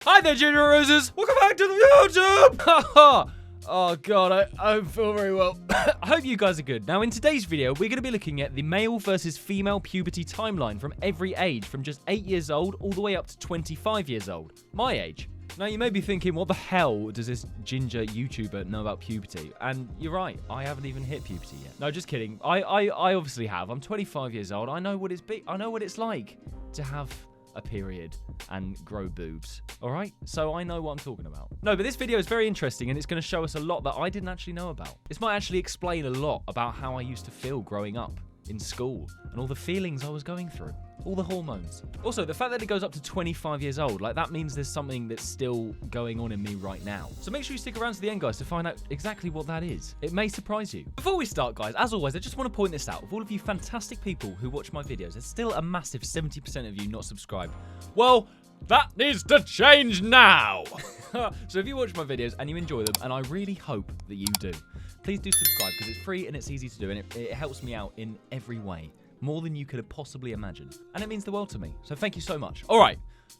Hi there, Junior Roses. Welcome back to the YouTube. Oh god, I don't feel very well. I hope you guys are good. Now in today's video, we're going to be looking at the male versus female puberty timeline from every age, from just 8 years old all the way up to 25 years old. My age. Now you may be thinking, what the hell does this ginger YouTuber know about puberty? And you're right, I haven't even hit puberty yet. No, just kidding. I obviously have. I'm 25 years old. I know what it's like to have a period and grow boobs. All right, so I know what I'm talking about. No, but this video is very interesting and it's going to show us a lot that I didn't actually know about. This might actually explain a lot about how I used to feel growing up in school and all the feelings I was going through, all the hormones. Also, the fact that it goes up to 25 years old, like that means there's something that's still going on in me right now. So make sure you stick around to the end, guys, to find out exactly what that is. It may surprise you. Before we start, guys, as always, I just want to point this out. Of all of you fantastic people who watch my videos, there's still a massive 70% of you not subscribed. Well, that needs to change now. So if you watch my videos and you enjoy them, and I really hope that you do, please do subscribe because it's free and it's easy to do, and it helps me out in every way. More than you could have possibly imagined. And it means the world to me. So thank you so much. All right,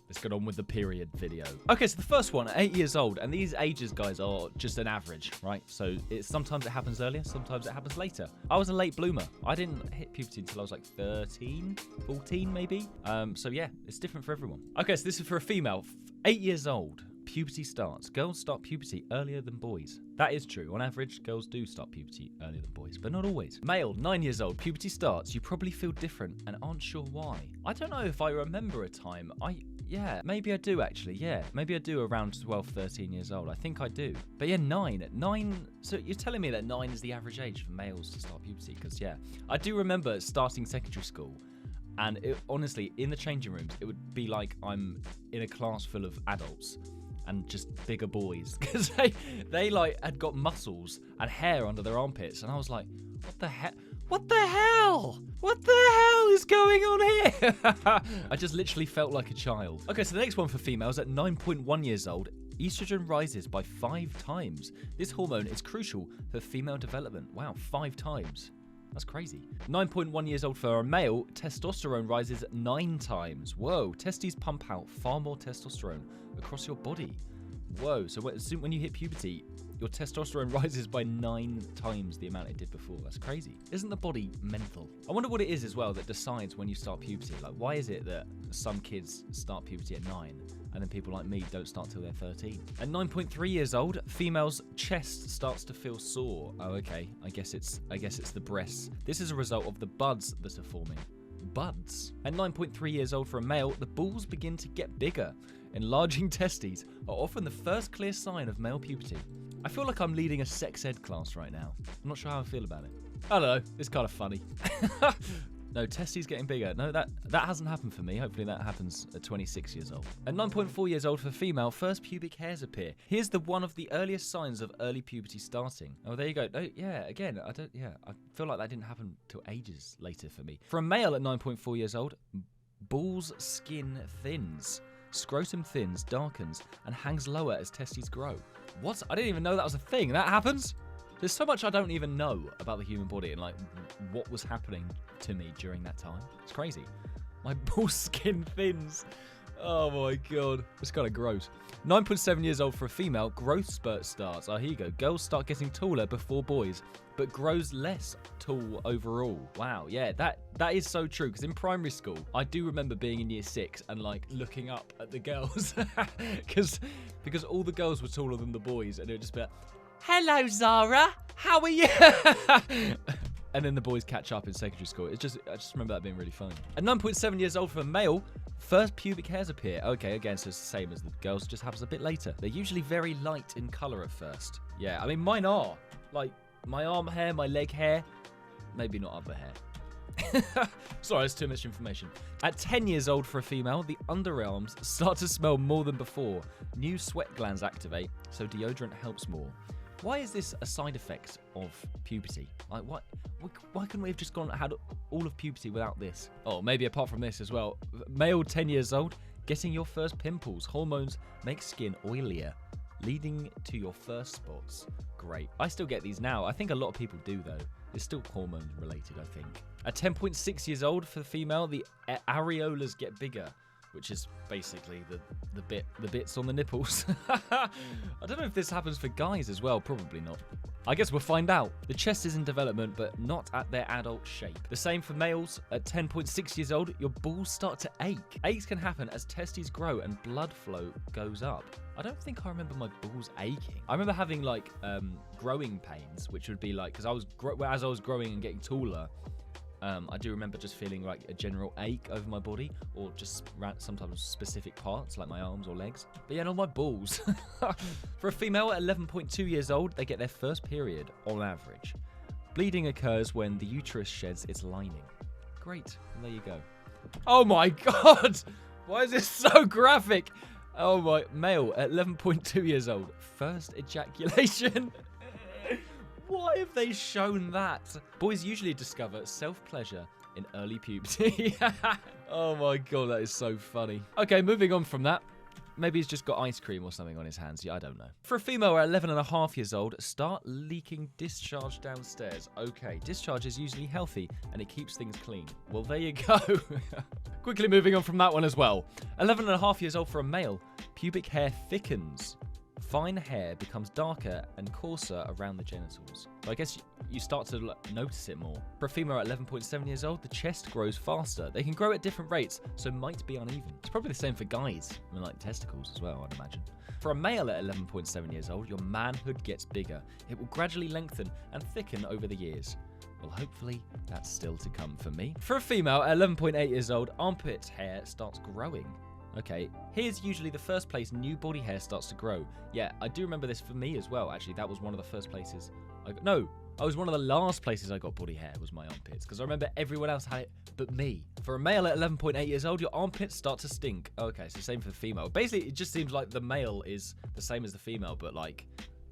let's get on with the period video. Okay, so the first one, 8 years old. And these ages, guys, are just an average, right? So sometimes it happens earlier, sometimes it happens later. I was a late bloomer. I didn't hit puberty until I was like 13, 14 maybe. So yeah, it's different for everyone. Okay, so this is for a female. 8 years old. Puberty starts. Girls start puberty earlier than boys. That is true. On average, girls do start puberty earlier than boys, but not always. Male, 9 years old. Puberty starts. You probably feel different and aren't sure why. I don't know if I remember a time. Yeah, maybe I do actually. Yeah, maybe I do around 12, 13 years old. I think I do. But yeah, 9. So you're telling me that 9 is the average age for males to start puberty? Because yeah, I do remember starting secondary school. And honestly, in the changing rooms, it would be like I'm in a class full of adults and just bigger boys, because they like had got muscles and hair under their armpits, and I was like, what the hell is going on here? I just literally felt like a child. Okay, so the next one for females, at 9.1 years old, estrogen rises by 5 times. This hormone is crucial for female development. Wow, 5 times. That's crazy. 9.1 years old for a male, testosterone rises 9 times. Whoa, testes pump out far more testosterone across your body. Whoa, so when you hit puberty, your testosterone rises by 9 times the amount it did before. That's crazy. Isn't the body mental? I wonder what it is as well that decides when you start puberty. Like, why is it that some kids start puberty at 9 and then people like me don't start till they're 13? At 9.3 years old, female's chest starts to feel sore. Oh, okay. I guess it's the breasts. This is a result of the buds that are forming. Buds. At 9.3 years old for a male, the balls begin to get bigger. Enlarging testes are often the first clear sign of male puberty. I feel like I'm leading a sex ed class right now. I'm not sure how I feel about it. I don't know. It's kind of funny. No, testes getting bigger. No, that hasn't happened for me. Hopefully that happens at 26 years old. At 9.4 years old for female, first pubic hairs appear. Here's one of the earliest signs of early puberty starting. Oh, there you go. Oh, yeah, again, I feel like that didn't happen till ages later for me. For a male at 9.4 years old, balls skin thins. Scrotum thins, darkens, and hangs lower as testes grow. What? I didn't even know that was a thing. That happens? There's so much I don't even know about the human body and like what was happening to me during that time. It's crazy. My ball skin thins. Oh my god. It's kind of gross. 9.7 years old for a female, growth spurt starts. Oh, here you go. Girls start getting taller before boys, but grows less tall overall. Wow, yeah, that is so true. Because in primary school, I do remember being in year 6 and like looking up at the girls, because all the girls were taller than the boys, and it would just be like, "Hello, Zara. How are you?" And then the boys catch up in secondary school. I just remember that being really fun. At 9.7 years old for a male, first pubic hairs appear. Okay, again, so it's the same as the girls, just happens a bit later. They're usually very light in color at first. Yeah, I mean, mine are. Like, my arm hair, my leg hair, maybe not other hair. Sorry, that's too much information. At 10 years old for a female, the underarms start to smell more than before. New sweat glands activate, so deodorant helps more. Why is this a side effect of puberty? Like, why couldn't we have just had all of puberty without this? Oh, maybe apart from this as well. Male, 10 years old, getting your first pimples. Hormones make skin oilier, leading to your first spots. Great. I still get these now. I think a lot of people do, though. It's still hormone related, I think. At 10.6 years old for the female, the areolas get bigger. which is basically the bits on the nipples. I don't know if this happens for guys as well. Probably not. I guess we'll find out. The chest is in development, but not at their adult shape. The same for males. At 10.6 years old, your balls start to ache. Aches can happen as testes grow and blood flow goes up. I don't think I remember my balls aching. I remember having like growing pains, which would be like, because as I was growing and getting taller, I do remember just feeling like a general ache over my body, or just sometimes specific parts like my arms or legs. But yeah, not my balls. For a female at 11.2 years old, they get their first period on average. Bleeding occurs when the uterus sheds its lining. Great, and there you go. Oh my god! Why is this so graphic? Oh my, male at 11.2 years old, first ejaculation. Why have they shown that? Boys usually discover self-pleasure in early puberty. Oh my god, that is so funny. Okay, moving on from that. Maybe he's just got ice cream or something on his hands. Yeah, I don't know. For a female at 11.5 years old, start leaking discharge downstairs. Okay, discharge is usually healthy and it keeps things clean. Well, there you go. Quickly moving on from that one as well. 11.5 years old for a male, pubic hair thickens. Fine hair becomes darker and coarser around the genitals. So I guess you start to notice it more. For a female at 11.7 years old, the chest grows faster. They can grow at different rates, so might be uneven. It's probably the same for guys. I mean, like testicles as well, I'd imagine. For a male at 11.7 years old, your manhood gets bigger. It will gradually lengthen and thicken over the years. Well, hopefully that's still to come for me. For a female at 11.8 years old, armpit hair starts growing. Okay, here's usually the first place new body hair starts to grow. Yeah, I do remember this for me as well, actually. That was one of the first places I was one of the last places I got body hair was my armpits, because I remember everyone else had it but me. For a male at 11.8 years old, your armpits start to stink. Okay, so same for the female. Basically, it just seems like the male is the same as the female, but like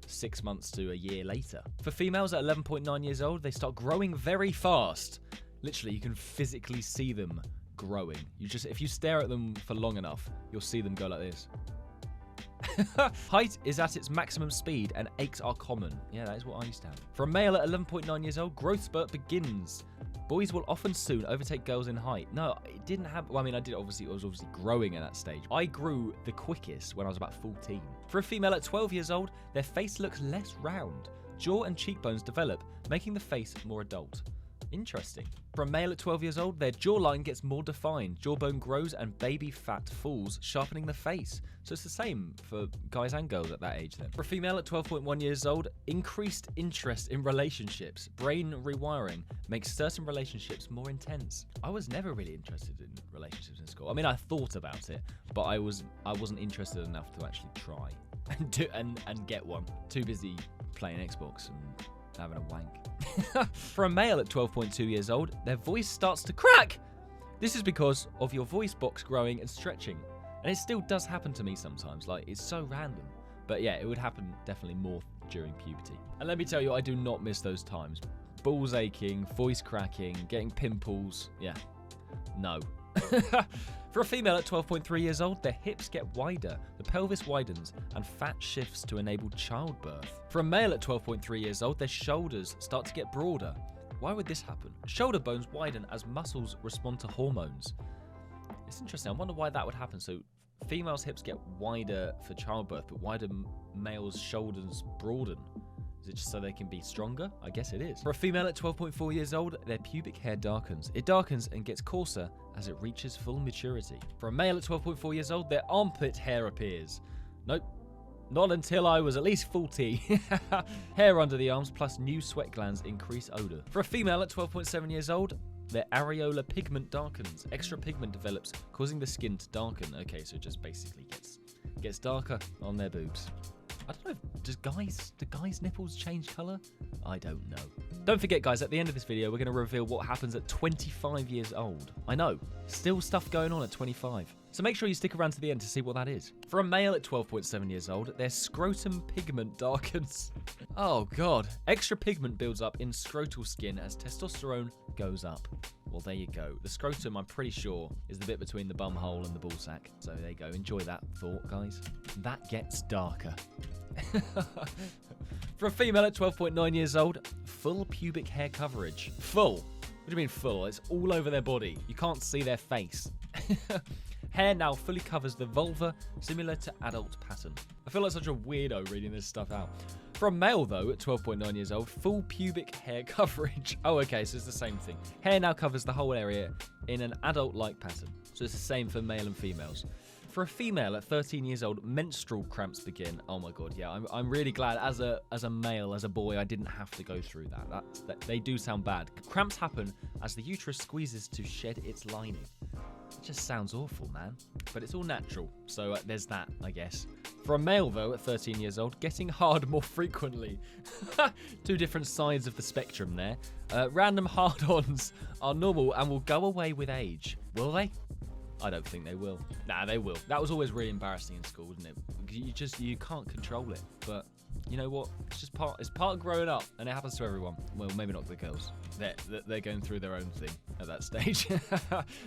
6 months to a year later. For females at 11.9 years old, they start growing very fast. Literally, you can physically see them growing. If you stare at them for long enough, you'll see them go like this. Height is at its maximum speed and aches are common. Yeah, that is what I used to have. For a male at 11.9 years old, growth spurt begins. Boys will often soon overtake girls in height. No, it didn't happen. Well, I mean, I was obviously growing at that stage. I grew the quickest when I was about 14. For a female at 12 years old, their face looks less round. Jaw and cheekbones develop, making the face more adult. Interesting. For a male at 12 years old, their jawline gets more defined. Jawbone grows and baby fat falls, sharpening the face. So it's the same for guys and girls at that age then. For a female at 12.1 years old, increased interest in relationships. Brain rewiring makes certain relationships more intense. I was never really interested in relationships in school. I mean, I thought about it, but I wasn't interested enough to actually try and get one. Too busy playing Xbox and having a wank. For a male at 12.2 years old, their voice starts to crack. This is because of your voice box growing and stretching. And it still does happen to me sometimes. Like, it's so random. But yeah, it would happen definitely more during puberty. And let me tell you, I do not miss those times. Balls aching, voice cracking, getting pimples. Yeah, no. For a female at 12.3 years old, their hips get wider, the pelvis widens, and fat shifts to enable childbirth. For a male at 12.3 years old, their shoulders start to get broader. Why would this happen? Shoulder bones widen as muscles respond to hormones. It's interesting. I wonder why that would happen. So females' hips get wider for childbirth, but why do males' shoulders broaden? Is it just so they can be stronger? I guess it is. For a female at 12.4 years old, their pubic hair darkens. It darkens and gets coarser as it reaches full maturity. For a male at 12.4 years old, their armpit hair appears. Nope. Not until I was at least 40. Hair under the arms plus new sweat glands increase odor. For a female at 12.7 years old, their areolar pigment darkens. Extra pigment develops, causing the skin to darken. Okay, so it just basically gets darker on their boobs. I don't know, do guys' nipples change colour? I don't know. Don't forget, guys, at the end of this video, we're going to reveal what happens at 25 years old. I know, still stuff going on at 25. So make sure you stick around to the end to see what that is. For a male at 12.7 years old, their scrotum pigment darkens. Oh, God. Extra pigment builds up in scrotal skin as testosterone goes up. Well, there you go. The scrotum, I'm pretty sure, is the bit between the bum hole and the ballsack. So there you go. Enjoy that thought, guys. That gets darker. For a female at 12.9 years old, full pubic hair coverage. Full? What do you mean full? It's all over their body. You can't see their face. Hair now fully covers the vulva, similar to adult pattern. I feel like such a weirdo reading this stuff out. For a male, though, at 12.9 years old, full pubic hair coverage. Oh, okay, so it's the same thing. Hair now covers the whole area in an adult-like pattern. So it's the same for male and females. For a female at 13 years old, menstrual cramps begin. Oh my god, yeah, I'm really glad as a male, as a boy, I didn't have to go through that. They do sound bad. Cramps happen as the uterus squeezes to shed its lining. It just sounds awful, man. But it's all natural, so there's that, I guess. For a male, though, at 13 years old, getting hard more frequently. Two different sides of the spectrum there. Random hard-ons are normal and will go away with age. Will they? I don't think they will. Nah, they will. That was always really embarrassing in school, wasn't it? You can't control it. But you know what? It's part of growing up, and it happens to everyone. Well, maybe not the girls. They're going through their own thing at that stage.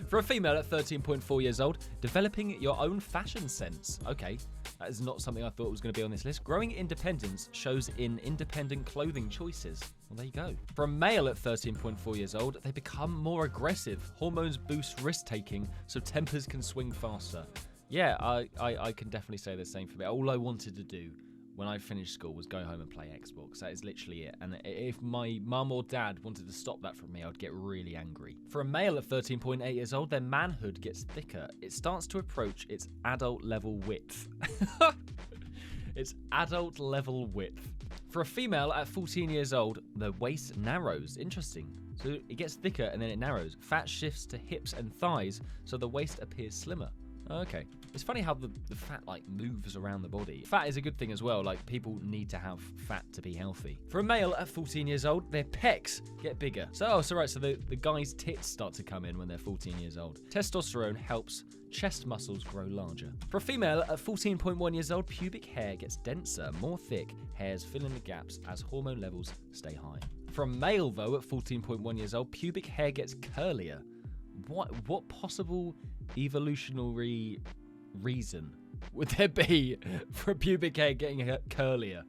For a female at 13.4 years old, developing your own fashion sense. Okay, that is not something I thought was going to be on this list. Growing independence shows in independent clothing choices. Well, there you go. For a male at 13.4 years old, they become more aggressive. Hormones boost risk-taking, so tempers can swing faster. Yeah, I can definitely say the same for me. All I wanted to do when I finished school was go home and play Xbox. That is literally it. And if my mum or dad wanted to stop that from me, I'd get really angry. For a male at 13.8 years old, their manhood gets thicker. It starts to approach its adult level width. It's adult level width. For a female at 14 years old, the waist narrows. Interesting. So it gets thicker and then it narrows. Fat shifts to hips and thighs, so the waist appears slimmer. Okay. It's funny how the fat moves around the body. Fat is a good thing as well. People need to have fat to be healthy. For a male at 14 years old, their pecs get bigger. So the guy's tits start to come in when they're 14 years old. Testosterone helps chest muscles grow larger. For a female at 14.1 years old, pubic hair gets denser, more thick. Hairs fill in the gaps as hormone levels stay high. For a male, though, at 14.1 years old, pubic hair gets curlier. What possible evolutionary reason would there be for pubic hair getting curlier?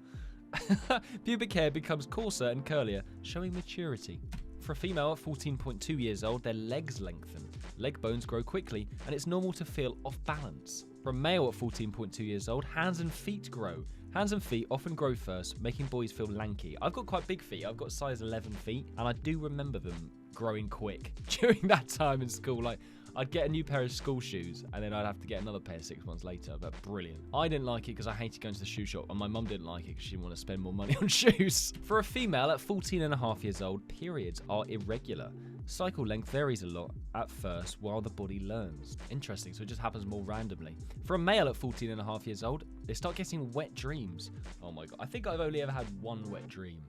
Pubic hair becomes coarser and curlier, showing maturity. For a female at 14.2 years old, their legs lengthen. Leg bones grow quickly, and it's normal to feel off balance. For a male at 14.2 years old, hands and feet grow. Hands and feet often grow first, making boys feel lanky. I've got quite big feet. I've got size 11 feet, and I do remember them growing quick during that time in school. I'd get a new pair of school shoes, and then I'd have to get another pair 6 months later. But brilliant. I didn't like it because I hated going to the shoe shop, and my mum didn't like it because she didn't want to spend more money on shoes. For a female at 14.5 years old, periods are irregular. Cycle length varies a lot at first while the body learns. Interesting, so it just happens more randomly. For a male at 14.5 years old, they start getting wet dreams. Oh my god, I think I've only ever had one wet dream.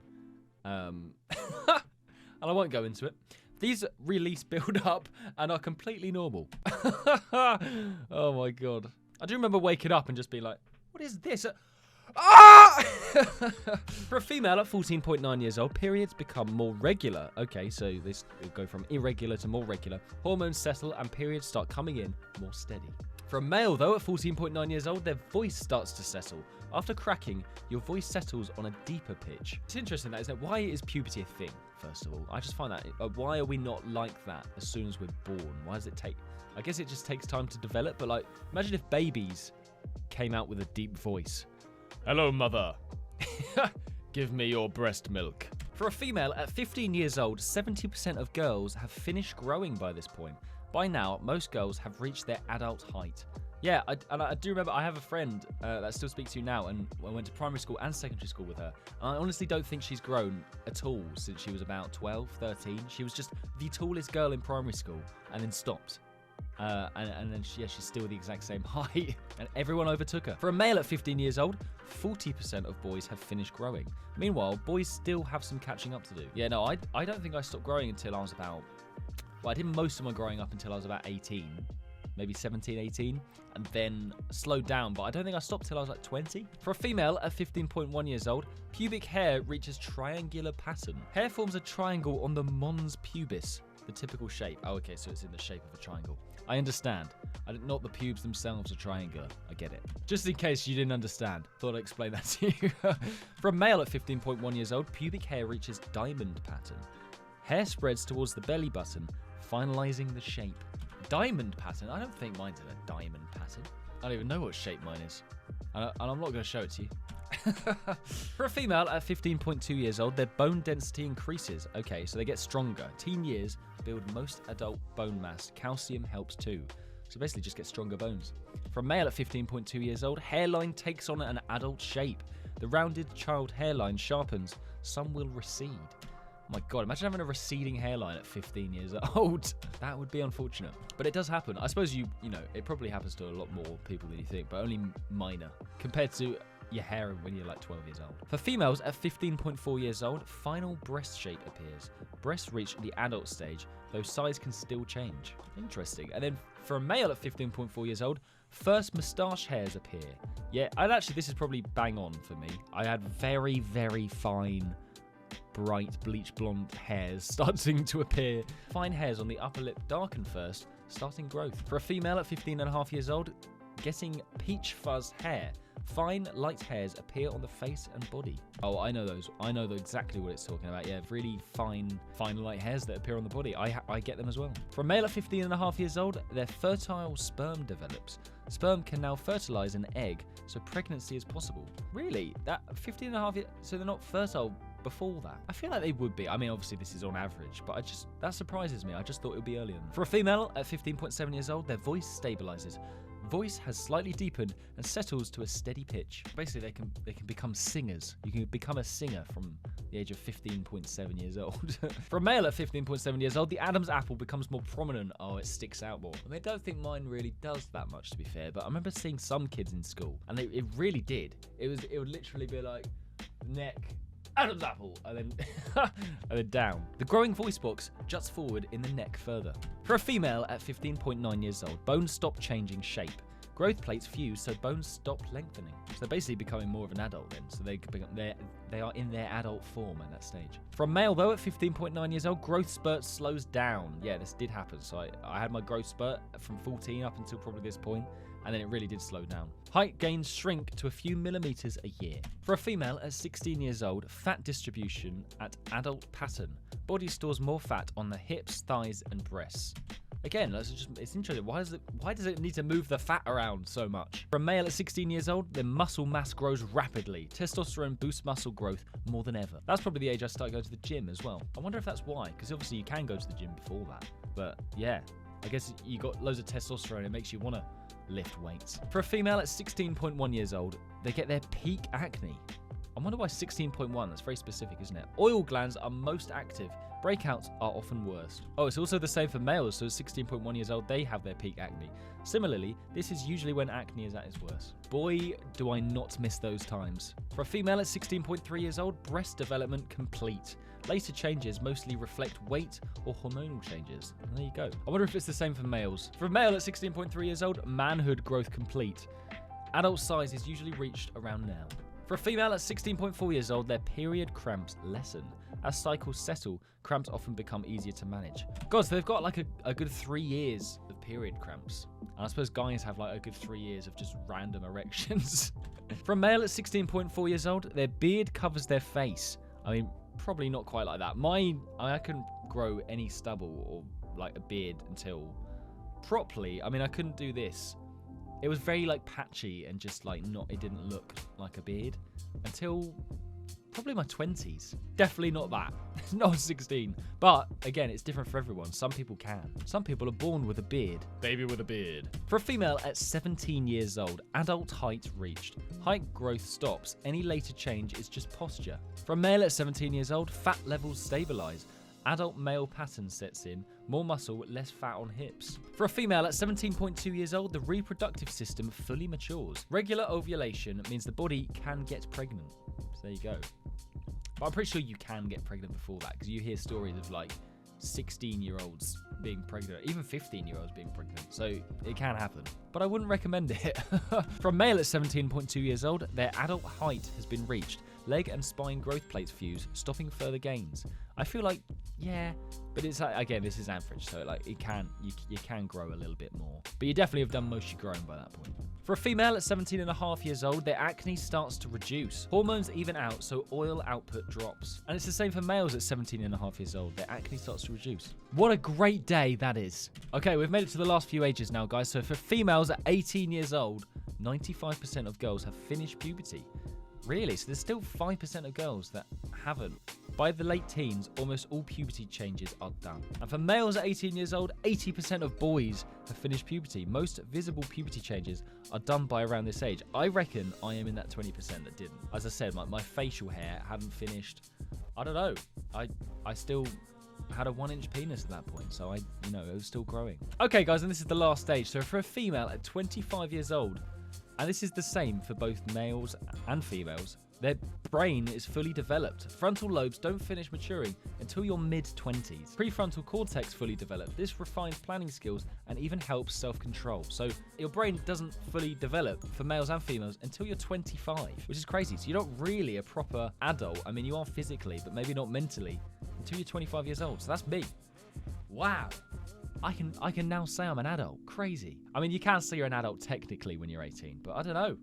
And I won't go into it. These release build up and are completely normal. Oh my god. I do remember waking up and just being like, what is this? Ah! For a female at 14.9 years old, periods become more regular. Okay, so this will go from irregular to more regular. Hormones settle and periods start coming in more steady. For a male, though, at 14.9 years old, their voice starts to settle. After cracking, your voice settles on a deeper pitch. It's interesting that, isn't it? Why is puberty a thing, first of all? I just find that, why are we not like that as soon as we're born? Why does it take, I guess it just takes time to develop, but imagine if babies came out with a deep voice. Hello, mother. Give me your breast milk. For a female at 15 years old, 70% of girls have finished growing by this point. By now, most girls have reached their adult height. Yeah, I do remember I have a friend that I still speak to now, and I went to primary school and secondary school with her. And I honestly don't think she's grown at all since she was about 12, 13. She was just the tallest girl in primary school and then stopped. And then she's still the exact same height, and everyone overtook her. For a male at 15 years old, 40% of boys have finished growing. Meanwhile, boys still have some catching up to do. Yeah, no, I don't think I stopped growing until I was about... Well, I did most of my growing up until I was about 18, maybe 17, 18, and then slowed down, but I don't think I stopped till I was 20. For a female at 15.1 years old, pubic hair reaches triangular pattern. Hair forms a triangle on the mons pubis, the typical shape. Oh, okay, so it's in the shape of a triangle. I understand. Not the pubes themselves are triangular. I get it. Just in case you didn't understand, thought I'd explain that to you. For a male at 15.1 years old, pubic hair reaches diamond pattern. Hair spreads towards the belly button, finalizing the shape. Diamond pattern? I don't think mine's in a diamond pattern. I don't even know what shape mine is. And I'm not going to show it to you. For a female at 15.2 years old, their bone density increases. Okay, so they get stronger. Teen years build most adult bone mass. Calcium helps too. So basically just get stronger bones. For a male at 15.2 years old, hairline takes on an adult shape. The rounded child hairline sharpens. Some will recede. Oh my God, imagine having a receding hairline at 15 years old. That would be unfortunate. But it does happen. I suppose you know, it probably happens to a lot more people than you think, but only minor compared to your hair when you're like 12 years old. For females at 15.4 years old, final breast shape appears. Breasts reach the adult stage, though size can still change. Interesting. And then for a male at 15.4 years old, first moustache hairs appear. Yeah, this is probably bang on for me. I had very, very fine, bright bleach blonde hairs starting to appear. Fine hairs on the upper lip darken first, starting growth. For a female at 15.5 years old, getting peach fuzz hair. Fine, light hairs appear on the face and body. Oh, I know those. I know exactly what it's talking about. Yeah, really fine, light hairs that appear on the body. I get them as well. For a male at 15.5 years old, their fertile sperm develops. Sperm can now fertilize an egg, so pregnancy is possible. Really? That 15.5 years, so they're not fertile before that? I feel like they would be. I mean, obviously this is on average, but that surprises me. I just thought it would be earlier. For a female at 15.7 years old, their voice stabilizes. Voice has slightly deepened and settles to a steady pitch. Basically, they can become singers. You can become a singer from the age of 15.7 years old. For a male at 15.7 years old, the Adam's apple becomes more prominent. Oh, it sticks out more. I mean, I don't think mine really does that much, to be fair, but I remember seeing some kids in school, and it really did. It would literally be like neck, Adam's apple, and then and then down. The growing voice box juts forward in the neck further. For a female at 15.9 years old, bones stop changing shape. Growth plates fuse, so bones stop lengthening. So they're basically becoming more of an adult then. So they are in their adult form at that stage. For a male though, at 15.9 years old, growth spurt slows down. Yeah, this did happen. So I had my growth spurt from 14 up until probably this point, and then it really did slow down. Height gains shrink to a few millimeters a year. For a female at 16 years old, fat distribution at adult pattern. Body stores more fat on the hips, thighs, and breasts. Again, it's interesting. Why does it need to move the fat around so much? For a male at 16 years old, their muscle mass grows rapidly. Testosterone boosts muscle growth more than ever. That's probably the age I started going to the gym as well. I wonder if that's why, because obviously you can go to the gym before that. But yeah, I guess you got loads of testosterone. It makes you want to lift weights. For a female at 16.1 years old, they get their peak acne. I wonder why 16.1, that's very specific, isn't it? Oil glands are most active. Breakouts are often worst. Oh, it's also the same for males, so at 16.1 years old, they have their peak acne. Similarly, this is usually when acne is at its worst. Boy, do I not miss those times. For a female at 16.3 years old, breast development complete. Later changes mostly reflect weight or hormonal changes. And there you go. I wonder if it's the same for males. For a male at 16.3 years old, manhood growth complete. Adult size is usually reached around now. For a female at 16.4 years old, their period cramps lessen. As cycles settle, cramps often become easier to manage. God, so they've got like a good 3 years of period cramps. And I suppose guys have like a good 3 years of just random erections. For a male at 16.4 years old, their beard covers their face. I mean, probably not quite like that. I couldn't grow any stubble or like a beard until properly. I mean, I couldn't do this. It was very like patchy and just like it didn't look like a beard until probably my 20s. Definitely not that. Not 16. But again, it's different for everyone. Some people can. Some people are born with a beard. Baby with a beard. For a female at 17 years old, adult height reached. Height growth stops. Any later change is just posture. For a male at 17 years old, fat levels stabilize. Adult male pattern sets in, more muscle, less fat on hips. For a female at 17.2 years old, the reproductive system fully matures. Regular ovulation means the body can get pregnant. So there you go. But I'm pretty sure you can get pregnant before that, because you hear stories of like 16-year-olds being pregnant, even 15-year-olds being pregnant. So it can happen. But I wouldn't recommend it. For a male at 17.2 years old, their adult height has been reached. Leg and spine growth plates fuse, stopping further gains. I feel like, yeah, but it's like, again, this is average, so like you can grow a little bit more. But you definitely have done most of your growing by that point. For a female at 17 and a half years old, their acne starts to reduce. Hormones even out, so oil output drops. And it's the same for males at 17 and a half years old. Their acne starts to reduce. What a great day that is. Okay, we've made it to the last few ages now, guys. So for females at 18 years old, 95% of girls have finished puberty. Really? So there's still 5% of girls that haven't. By the late teens, almost all puberty changes are done. And for males at 18 years old, 80% of boys have finished puberty. Most visible puberty changes are done by around this age. I reckon I am in that 20% that didn't. As I said, my facial hair hadn't finished. I don't know. I still had a 1-inch penis at that point, so it was still growing. Okay, guys, and this is the last stage. So for a female at 25 years old, and this is the same for both males and females, their brain is fully developed. Frontal lobes don't finish maturing until your mid-20s. Prefrontal cortex fully developed. This refines planning skills and even helps self-control. So your brain doesn't fully develop for males and females until you're 25, which is crazy. So you're not really a proper adult. I mean, you are physically, but maybe not mentally until you're 25 years old. So that's me. Wow. I can now say I'm an adult. Crazy. I mean, you can say you're an adult technically when you're 18, but I don't know.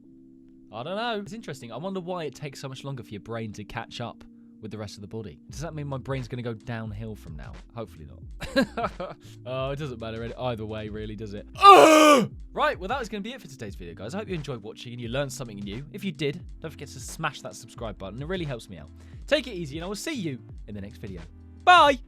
It's interesting. I wonder why it takes so much longer for your brain to catch up with the rest of the body. Does that mean my brain's going to go downhill from now? Hopefully not. Oh, it doesn't matter either way, really, does it? Right, well, that was going to be it for today's video, guys. I hope you enjoyed watching and you learned something new. If you did, don't forget to smash that subscribe button. It really helps me out. Take it easy, and I will see you in the next video. Bye!